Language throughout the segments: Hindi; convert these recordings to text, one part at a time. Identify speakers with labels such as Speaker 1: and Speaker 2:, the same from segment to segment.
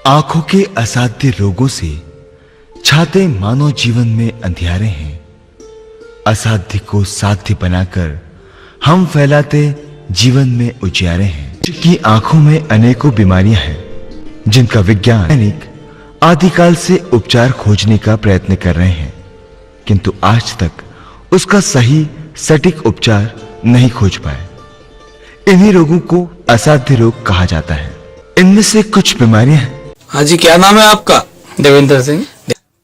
Speaker 1: आंखों के असाध्य रोगों से छाते मानव जीवन में अंधियारे हैं। असाध्य को साध्य बनाकर हम फैलाते जीवन में उजियारे हैं। जिनकी आंखों में अनेकों बीमारियां हैं, जिनका वैज्ञानिक आदिकाल से उपचार खोजने का प्रयत्न कर रहे हैं, किंतु आज तक उसका सही सटीक उपचार नहीं खोज पाए। इन्हीं रोगों को असाध्य रोग कहा जाता है। इनमें से कुछ बीमारियां हैं।
Speaker 2: हाँ जी, क्या नाम है आपका?
Speaker 3: देवेंद्र सिंह।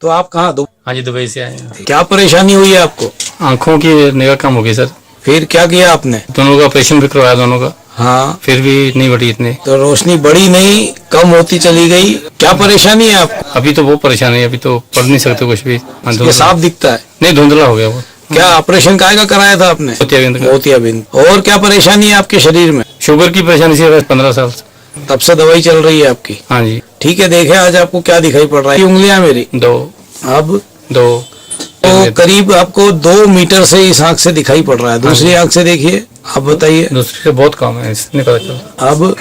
Speaker 2: तो आप कहाँ
Speaker 3: हाँ जी, दुबई से आए हैं।
Speaker 2: क्या परेशानी हुई है आपको?
Speaker 3: आंखों की निगाह कम हो गई सर।
Speaker 2: फिर क्या किया आपने?
Speaker 3: दोनों का ऑपरेशन भी करवाया, दोनों का।
Speaker 2: हाँ,
Speaker 3: फिर भी नहीं बढ़ी इतने।
Speaker 2: तो रोशनी बढ़ी नहीं, कम होती चली गई। क्या परेशानी है आपको?
Speaker 3: अभी तो वो परेशानी है, अभी तो पढ़ नहीं सकते कुछ भी।
Speaker 2: ये साफ दिखता है?
Speaker 3: नहीं, धुंधला हो गया वो।
Speaker 2: क्या ऑपरेशन काहे का कराया था आपने?
Speaker 3: मोतियाबिंद का।
Speaker 2: मोतियाबिंद। और क्या परेशानी है आपके शरीर में?
Speaker 3: शुगर की परेशानी से 15 साल से।
Speaker 2: तब से दवाई चल रही है आपकी?
Speaker 3: हाँ जी।
Speaker 2: ठीक है, देखे आज आपको क्या दिखाई पड़ रहा है? उंगलियां मेरी
Speaker 3: 2
Speaker 2: अब
Speaker 3: 2
Speaker 2: तो करीब आपको 2 मीटर से इस आंख से दिखाई पड़ रहा है। दूसरी आंख से देखिए, आप बताइए।
Speaker 3: दूसरी से बहुत कम है, इसने पता चला।
Speaker 2: अब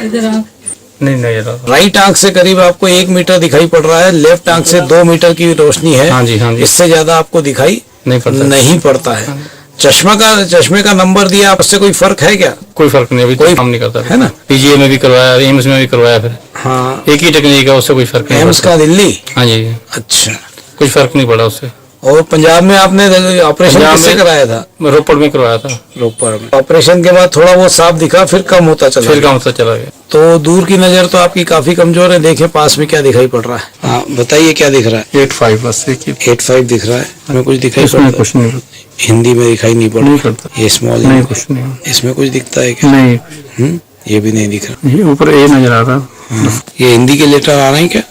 Speaker 3: नहीं
Speaker 2: राइट आंख से करीब आपको 1 मीटर दिखाई पड़ रहा है। लेफ्ट आंख से 2 मीटर की रोशनी है।
Speaker 3: हाँ जी, हाँ जी।
Speaker 2: इससे ज्यादा आपको दिखाई नहीं पड़ता है। चश्मे का नंबर दिया, उससे कोई फर्क है क्या?
Speaker 3: कोई फर्क नहीं, अभी कोई काम नहीं करता
Speaker 2: है ना।
Speaker 3: पीजीआई में भी करवाया, एम्स में भी करवाया। फिर
Speaker 2: हाँ,
Speaker 3: एक ही टेक्निक है, उससे कोई फर्क नहीं।
Speaker 2: एम्स का दिल्ली?
Speaker 3: हाँ जी।
Speaker 2: अच्छा,
Speaker 3: कुछ फर्क नहीं पड़ा उससे।
Speaker 2: और पंजाब में आपने ऑपरेशन किससे कराया था?
Speaker 3: रोपड़ में करवाया था।
Speaker 2: रोपड़ में। ऑपरेशन के बाद थोड़ा बहुत साफ दिखा, फिर कम होता चला गया। तो दूर की नजर तो आपकी काफी कमजोर है। देखे पास में क्या दिखाई पड़ रहा है। हाँ, बताइए क्या दिख रहा है?
Speaker 3: 85 बस।
Speaker 2: 85 दिख रहा है। हमें कुछ दिखाई पड़ रहा है?
Speaker 3: कुछ नहीं।
Speaker 2: हिंदी में दिखाई नहीं पड़ रहा? ये स्मॉल
Speaker 3: नहीं, कुछ नहीं।
Speaker 2: इसमें कुछ दिखता है क्या?
Speaker 3: नहीं।
Speaker 2: ये भी नहीं दिख रहा।
Speaker 3: ये ऊपर ए नजर आ रहा।
Speaker 2: ये हिंदी के लेटर आ रहे हैं क्या?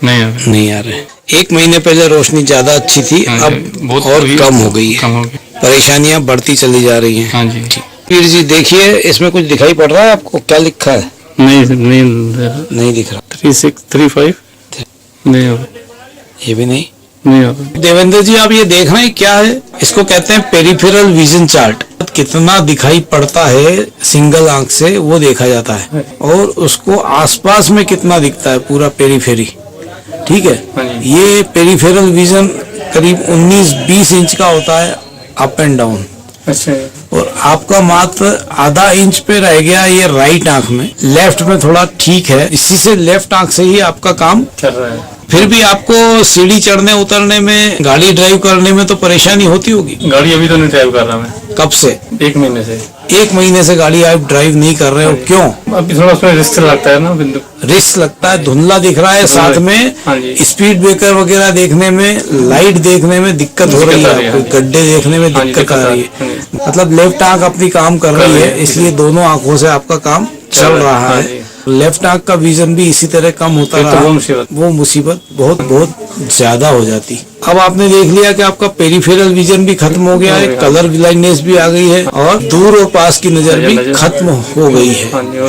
Speaker 2: नहीं आ रहे। 1 महीने पहले रोशनी ज्यादा अच्छी थी, अब और कम हो गई है। परेशानियां बढ़ती चली जा रही हैं।
Speaker 3: हाँ जी।
Speaker 2: पीर जी देखिए, इसमें कुछ दिखाई पड़ रहा है आपको? क्या लिखा है?
Speaker 3: नहीं
Speaker 2: दिख रहा।
Speaker 3: 3635 नहीं,
Speaker 2: ये भी नहीं।
Speaker 3: नहीं।
Speaker 2: देवेंद्र जी, आप ये देख रहे हैं क्या है? इसको कहते हैं पेरिफेरल विजन चार्ट। कितना दिखाई पड़ता है सिंगल आंख से वो देखा जाता है, और उसको आसपास में कितना दिखता है, पूरा पेरीफेरी। ठीक है। ये पेरिफेरल विजन करीब 19-20 इंच का होता है, अप एंड डाउन।
Speaker 3: अच्छा।
Speaker 2: और आपका मात्र आधा इंच पे रह गया ये राइट आंख में। लेफ्ट में थोड़ा ठीक है। इसी से लेफ्ट आंख से ही आपका काम
Speaker 3: चल रहा है।
Speaker 2: फिर भी आपको सीढ़ी चढ़ने उतरने में, गाड़ी ड्राइव करने में तो परेशानी होती होगी।
Speaker 3: गाड़ी अभी तो नहीं ड्राइव कर रहा मैं।
Speaker 2: कब से?
Speaker 3: 1 महीने से।
Speaker 2: 1 महीने से गाड़ी आप ड्राइव नहीं कर रहे हो, क्यों?
Speaker 3: अभी थोड़ा उसमें रिस्क लगता है ना। बिंदु
Speaker 2: रिस्क लगता है, धुंधला दिख रहा है, साथ में स्पीड ब्रेकर वगैरह देखने में, लाइट देखने में दिक्कत हो रही है, गड्ढे देखने में दिक्कत आ रही है। मतलब लेफ्ट आंख अपनी काम कर रही है, इसलिए दोनों आंखों से आपका काम चल रहा है। लेफ्ट आंख का विजन भी इसी तरह कम होता रहा, वो मुसीबत बहुत ज्यादा हो जाती। अब आपने देख लिया कि आपका पेरिफेरल विजन भी खत्म हो गया है, कलर ब्लाइंडनेस भी आ गई है, और दूर और पास की नजर भी खत्म हो गई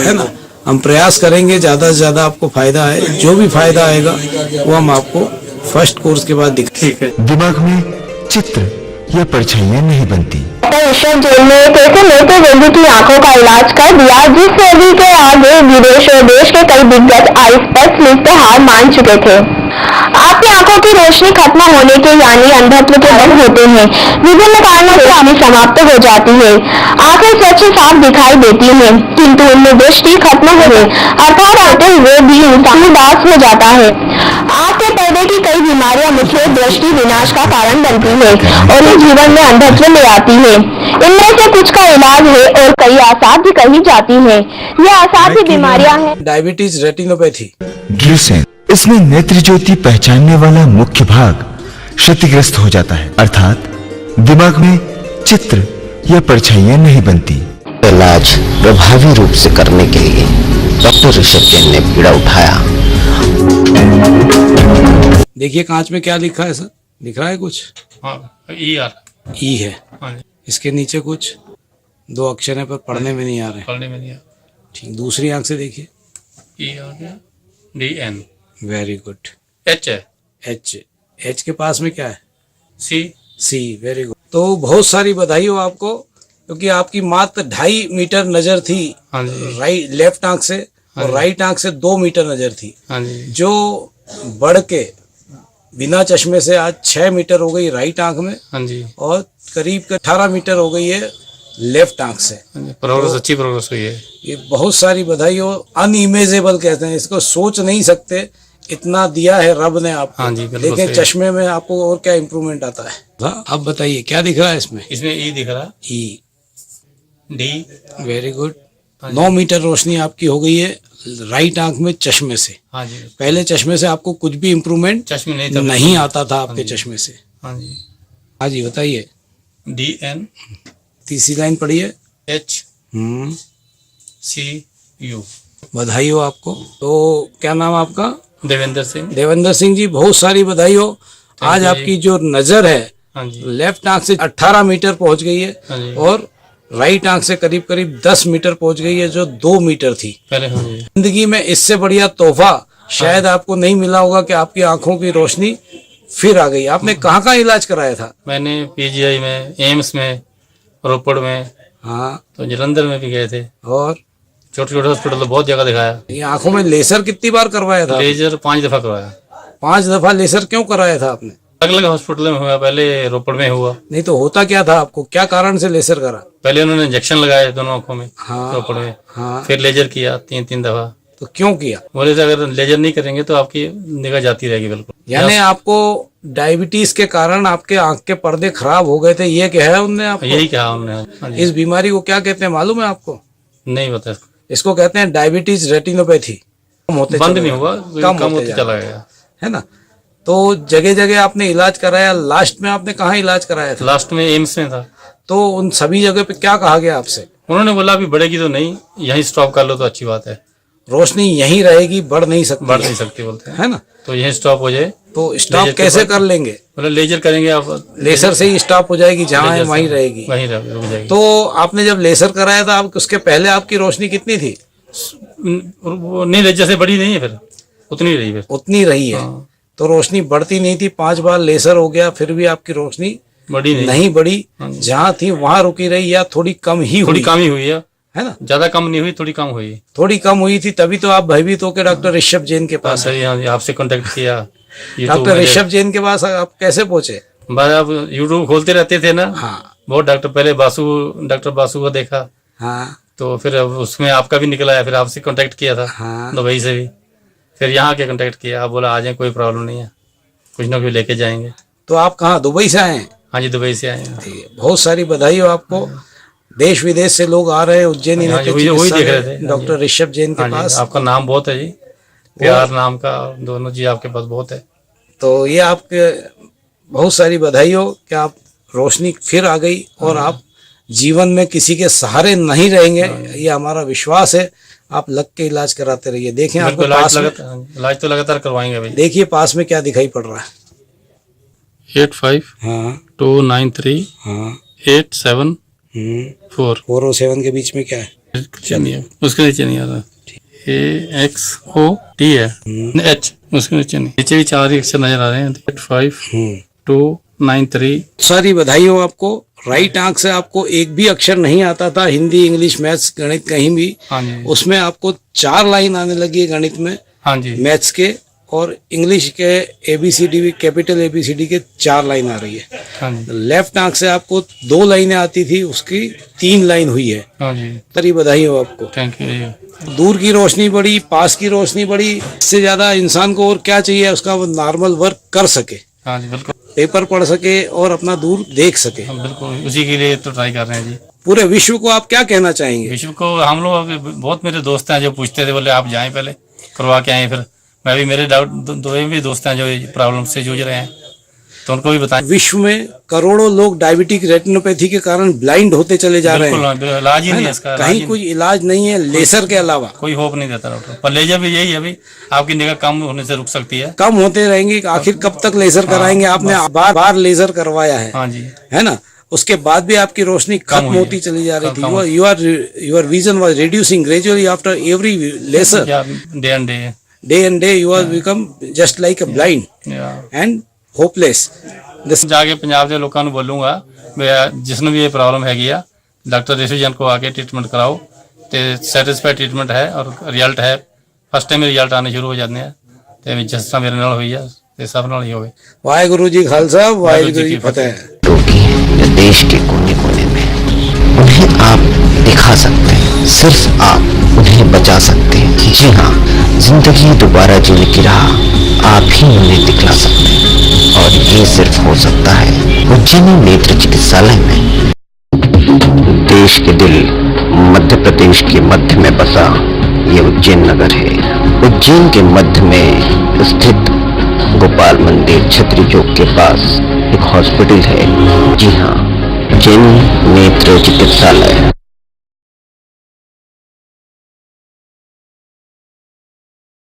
Speaker 2: है ना। हम प्रयास करेंगे ज्यादा से ज्यादा आपको फायदा है। जो भी फायदा आएगा वो हम आपको फर्स्ट कोर्स के बाद दिखाएंगे।
Speaker 1: दिमाग में चित्र या परछाइयां नहीं बनती।
Speaker 4: ऋषभ जेल में एक ऐसे नेत्र रोगी की आंखों का इलाज कर दिया जिससे अभी के आगे विदेश और देश के कई दिग्गज आई स्पेशलिस्ट से हार मान चुके थे। आपकी आंखों की रोशनी खत्म होने के यानी अंधत्व के लक्षण होते हैं। विभिन्न कारणों से रोशनी समाप्त हो जाती है। आंखें स्वच्छ साफ दिखाई देती हैं, किंतु उनमें दृष्टि खत्म हो गई, अर्थात आते हुए भी इंसान उदास हो जाता है। आंख के पर्दे की कई बीमारियां मुख्य दृष्टि विनाश का कारण बनती है और इस जीवन में अंधत्व ले आती है। इनमें से कुछ का इलाज है और कई असाध्य कही जाती है। यह असाध्य बीमारियां हैं
Speaker 2: डायबिटीज, रेटिनोपैथी,
Speaker 1: ग्लूसेन। इसमें नेत्र ज्योति पहचानने वाला मुख्य भाग क्षतिग्रस्त हो जाता है, अर्थात दिमाग में चित्र या परछाइयां नहीं बनती।
Speaker 5: इलाज प्रभावी रूप से करने के लिए डॉक्टर ऋषभ जैन ने बीड़ा उठाया।
Speaker 2: देखिए कांच में क्या लिखा है सर? दिख रहा है कुछ? ई है। इसके नीचे कुछ 2 अक्षर है पर पढ़ने में नहीं आ रहे। ठीक, दूसरी आंख से देखिए।
Speaker 3: ई आ गया, DN।
Speaker 2: Very good.
Speaker 3: H है।
Speaker 2: H के पास में क्या है?
Speaker 3: C।
Speaker 2: Very good. तो बहुत सारी बधाई हो आपको, क्योंकि आपकी मात्र 2.5 मीटर नजर थी लेफ्ट आंख से, और राइट आंख से 2 मीटर नजर थी, जो बढ़ के बिना चश्मे से आज 6 मीटर हो गई राइट आंख में,
Speaker 3: हाँ जी,
Speaker 2: और करीब 18 मीटर हो गई है लेफ्ट आंख से।
Speaker 3: प्रोग्रेस अच्छी प्रोग्रेस हुई है।
Speaker 2: ये बहुत सारी बधाई हो, अनइमेजेबल कहते हैं इसको, सोच नहीं सकते इतना दिया है रब ने आपको।
Speaker 3: हाँ जी, बिल्कुल
Speaker 2: लेकिन
Speaker 3: सही।
Speaker 2: चश्मे में आपको और क्या इम्प्रूवमेंट आता है? हाँ, अब बताइए क्या दिख रहा है इसमें?
Speaker 3: इसमें ई दिख रहा,
Speaker 2: ई,
Speaker 3: डी,
Speaker 2: वेरी गुड।
Speaker 3: हाँ जी।
Speaker 2: 9 मीटर रोशनी आपकी हो गई है राइट आंख में चश्मे से।
Speaker 3: हाँ जी,
Speaker 2: पहले चश्मे से आपको कुछ भी इम्प्रूवमेंट
Speaker 3: चश्मे नहीं था,
Speaker 2: नहीं आता था आपके
Speaker 3: हाँ जी।
Speaker 2: चश्मे से।
Speaker 3: हाँ जी,
Speaker 2: हाँ जी बताइए,
Speaker 3: डी एन
Speaker 2: तीसरी लाइन पढ़िए।
Speaker 3: H C U.
Speaker 2: बधाई हो आपको। तो क्या नाम आपका?
Speaker 3: देवेंद्र सिंह।
Speaker 2: देवेंद्र सिंह जी, बहुत सारी बधाई हो। आज
Speaker 3: you जी।
Speaker 2: आपकी जो नजर है
Speaker 3: हाँ जी,
Speaker 2: लेफ्ट आंख से 18 मीटर पहुंच गई है,
Speaker 3: हाँ जी।
Speaker 2: और राइट आंख से करीब करीब 10 मीटर पहुंच गई है, जो 2 मीटर थी।
Speaker 3: पहले हाँ जी,
Speaker 2: जिंदगी में इससे बढ़िया तोहफा शायद आपको नहीं मिला होगा कि आपकी आंखों की रोशनी फिर आ गई। आपने कहाँ कहाँ इलाज कराया था?
Speaker 3: मैंने पीजीआई में, एम्स में, रोपड़ में,
Speaker 2: हाँ,
Speaker 3: तो जलंधर में भी गए थे।
Speaker 2: और
Speaker 3: छोटे छोटे हॉस्पिटल तो बहुत जगह दिखाया।
Speaker 2: ये आंखों में लेजर कितनी बार करवाया था?
Speaker 3: लेजर 5 दफा करवाया।
Speaker 2: 5 दफा लेजर क्यों कराया था आपने?
Speaker 3: अलग अलग हॉस्पिटल में हुआ, पहले रोपड़ में हुआ।
Speaker 2: नहीं तो होता क्या था आपको, क्या कारण से लेजर करा?
Speaker 3: पहले उन्होंने इंजेक्शन लगाए दोनों आंखों में,
Speaker 2: हाँ,
Speaker 3: रोपड़ में।
Speaker 2: हाँ,
Speaker 3: फिर लेजर किया 3 दफा।
Speaker 2: तो क्यों किया?
Speaker 3: बोले थे अगर लेजर नहीं करेंगे तो आपकी निगाह जाती रहेगी बिल्कुल।
Speaker 2: यानी आपको डायबिटीज के कारण आपके आंख के पर्दे खराब हो गए थे, ये क्या है उनने आपको?
Speaker 3: यही कहा हमने। हाँ जी।
Speaker 2: इस बीमारी को क्या कहते हैं मालूम है आपको?
Speaker 3: नहीं बता इसको।
Speaker 2: इसको कहते हैं डायबिटीज रेटिनोपैथी। कम होते
Speaker 3: बंद
Speaker 2: चले
Speaker 3: नहीं
Speaker 2: जा-
Speaker 3: हुआ,
Speaker 2: कम
Speaker 3: कम होते
Speaker 2: जा-
Speaker 3: चला गया।
Speaker 2: है ना। तो जगह जगह आपने इलाज कराया, लास्ट में आपने कहाँ इलाज कराया था?
Speaker 3: लास्ट में एम्स में था।
Speaker 2: तो उन सभी जगह पे क्या कहा गया आपसे?
Speaker 3: उन्होंने बोला अभी बढ़ेगी तो नहीं, यहीं स्टॉप कर लो तो अच्छी बात है।
Speaker 2: रोशनी यहीं रहेगी, बढ़ नहीं सकती
Speaker 3: बढ़ नहीं सकती बोलते हैं,
Speaker 2: है ना।
Speaker 3: तो यहीं स्टॉप हो जाए।
Speaker 2: तो स्टॉप
Speaker 3: लेजर के
Speaker 2: कैसे
Speaker 3: बाद-
Speaker 2: कर लेंगे?
Speaker 3: बोले लेजर करेंगे आप,
Speaker 2: लेजर से ही स्टॉप हो जाएगी, जहाँ है
Speaker 3: लेजर से
Speaker 2: वहीं रहेगी।
Speaker 3: वहीं रुक जाएगी।
Speaker 2: तो आपने जब लेजर कराया था, आप उसके पहले आपकी रोशनी कितनी थी?
Speaker 3: वो नहीं, लेजर से बड़ी नहीं है, फिर उतनी रही फिर।
Speaker 2: उतनी रही है।
Speaker 3: हाँ।
Speaker 2: तो रोशनी बढ़ती नहीं थी, 5 बार लेजर हो गया, फिर भी आपकी रोशनी
Speaker 3: बड़ी नहीं,
Speaker 2: नहीं बढ़ी, जहाँ थी वहां रुकी रही, या थोड़ी कम ही
Speaker 3: थोड़ी
Speaker 2: हुई?
Speaker 3: कम ही हुई है,
Speaker 2: है ना।
Speaker 3: ज्यादा कम नहीं हुई, थोड़ी कम हुई।
Speaker 2: थोड़ी कम हुई थी, तभी तो आप भयभीत होकर डॉक्टर ऋषभ जैन के
Speaker 3: हाँ,
Speaker 2: पास
Speaker 3: सही। हाँ जी, आपसे कांटेक्ट किया। YouTube
Speaker 2: डॉक्टर
Speaker 3: में
Speaker 2: ऋषभ जैन के पास आप कैसे पहुंचे?
Speaker 3: बस आप यूट्यूब खोलते रहते थे ना।
Speaker 2: हाँ,
Speaker 3: बहुत डॉक्टर, पहले डॉक्टर बासु को देखा,
Speaker 2: हाँ,
Speaker 3: तो फिर अब उसमें आपका भी निकला है, फिर आपसे कांटेक्ट किया था।
Speaker 2: हाँ।
Speaker 3: दुबई से भी, फिर यहाँ के कांटेक्ट किया। आप बोला आ जाए, कोई प्रॉब्लम नहीं है, कुछ ना कुछ लेके जाएंगे।
Speaker 2: तो आप कहाँ, दुबई से आए हैं?
Speaker 3: हाँ जी, दुबई से आए हैं।
Speaker 2: ठीक है, बहुत सारी बधाई हो आपको। देश विदेश से लोग आ रहे हैं उज्जैन
Speaker 3: हाँ जी, वही देख रहे थे।
Speaker 2: डॉक्टर ऋषभ जैन के
Speaker 3: हाँ जी,
Speaker 2: पास।
Speaker 3: आपका नाम बहुत है जी, प्यार नाम का, दोनों जी आपके पास बहुत है।
Speaker 2: तो ये आपके बहुत सारी बधाई हो कि आप रोशनी फिर आ गई, और आप जीवन में किसी के सहारे नहीं रहेंगे, ये हमारा विश्वास है। आप लग के इलाज कराते रहिए। देखें आपको
Speaker 3: बिल्कुल,
Speaker 2: पास में,
Speaker 3: इलाज तो लगातार करवाएंगे भाई।
Speaker 2: देखिए पास में क्या दिखाई पड़ रहा है।
Speaker 3: 85293874।
Speaker 2: हाँ, 407 के बीच में क्या है?
Speaker 3: उसके नीचे नहीं आ रहा। AXOT है, H उसके नीचे नहीं, नीचे भी 4 ही अक्षर नजर आ रहे हैं। 85293।
Speaker 2: सारी बधाई हो आपको। राइट आंख से आपको एक भी अक्षर नहीं आता था, हिंदी, इंग्लिश, मैथ्स, गणित कहीं भी।
Speaker 3: हाँ जी,
Speaker 2: उसमें आपको 4 लाइन आने लगी है गणित में,
Speaker 3: हाँ जी,
Speaker 2: मैथ्स के, और इंग्लिश के ABCD, कैपिटल ABCD के 4 लाइन आ रही है।
Speaker 3: हाँ जी,
Speaker 2: लेफ्ट आंख से आपको 2 लाइनें आती थी, उसकी 3 लाइन हुई है।
Speaker 3: हाँ जी।
Speaker 2: तरी बधाई हो आपको।
Speaker 3: थैंक यू जी।
Speaker 2: दूर की रोशनी बढ़ी, पास की रोशनी बढ़ी। इससे ज्यादा इंसान को और क्या चाहिए? उसका वो नॉर्मल वर्क कर सके,
Speaker 3: हाँ जी, बिल्कुल,
Speaker 2: पेपर पढ़ सके और अपना दूर देख सके।
Speaker 3: हम बिल्कुल उसी के लिए तो ट्राई कर रहे हैं जी।
Speaker 2: पूरे विश्व को आप क्या कहना चाहेंगे?
Speaker 3: विश्व को हम लोग अभी बहुत, मेरे दोस्त हैं जो पूछते थे, बोले आप जाएं पहले करवा के आए। फिर मैं भी, मेरे डाउट दो भी दोस्त हैं जो प्रॉब्लम से जूझ रहे हैं, तो उनको भी बताएं।
Speaker 2: विश्व में करोड़ों लोग डायबिटिक रेटिनोपैथी के कारण ब्लाइंड होते चले जा रहे हैं।
Speaker 3: बिल्कुल, इलाज ही नहीं है इसका, इलाज ही
Speaker 2: कहीं कोई इलाज नहीं है लेजर के अलावा।
Speaker 3: कोई होप नहीं देता डॉक्टर। पर लेजर भी यही है अभी, आपकी निगाह कम होने से रुक सकती है।
Speaker 2: कम होते रहेंगे, आखिर कब तक लेजर कराएंगे? आपने बार बार लेजर करवाया
Speaker 3: हाँ जी,
Speaker 2: है ना। उसके बाद भी आपकी रोशनी खत्म
Speaker 3: हुई
Speaker 2: होती
Speaker 3: है।
Speaker 2: चली जा रही
Speaker 3: कम
Speaker 2: थी।
Speaker 3: हुई।
Speaker 2: Your vision was reducing gradually after every laser.
Speaker 3: Day and day,
Speaker 2: Day and day you have become just like a blind and hopeless.
Speaker 3: जाके पंजाब के लोगों को बोलूंगा जिसने भी ये प्रॉब्लम हैगी आ, डॉक्टर ऋषभ जैन को आके ट्रीटमेंट कराओ, तो सैटिस्फाइड ट्रीटमेंट है और रिजल्ट है। फर्स्ट टाइम रिजल्ट आने शुरू हो जाते हैं, ਤੇ ਜਿਸ ਤਰ੍ਹਾਂ ਮੇਰੇ ਨਾਲ ਹੋਈ ਆ ਤੇ ਸਭ ਨਾਲ ਹੀ ਹੋਵੇ।
Speaker 2: वाहेगुरु जी खालसा वाहेगुरु जी फतेह।
Speaker 5: रोगी हैं या देश के कोने कोने में, उन्हें आप दिखा सकते हैं, सिर्फ आप उन्हें बचा सकते हैं। जी हाँ, जिंदगी दोबारा जीने की राह आप ही उन्हें दिखला सकते हैं और ये सिर्फ हो सकता है उज्जैन नेत्र चिकित्सालय में। देश के दिल मध्य प्रदेश के मध्य में बसा ये उज्जैन नगर है। उज्जैन के मध्य में स्थित गोपाल मंदिर छतरी चौक के पास एक हॉस्पिटल है। जी हाँ, उज्जैन नेत्र चिकित्सालय।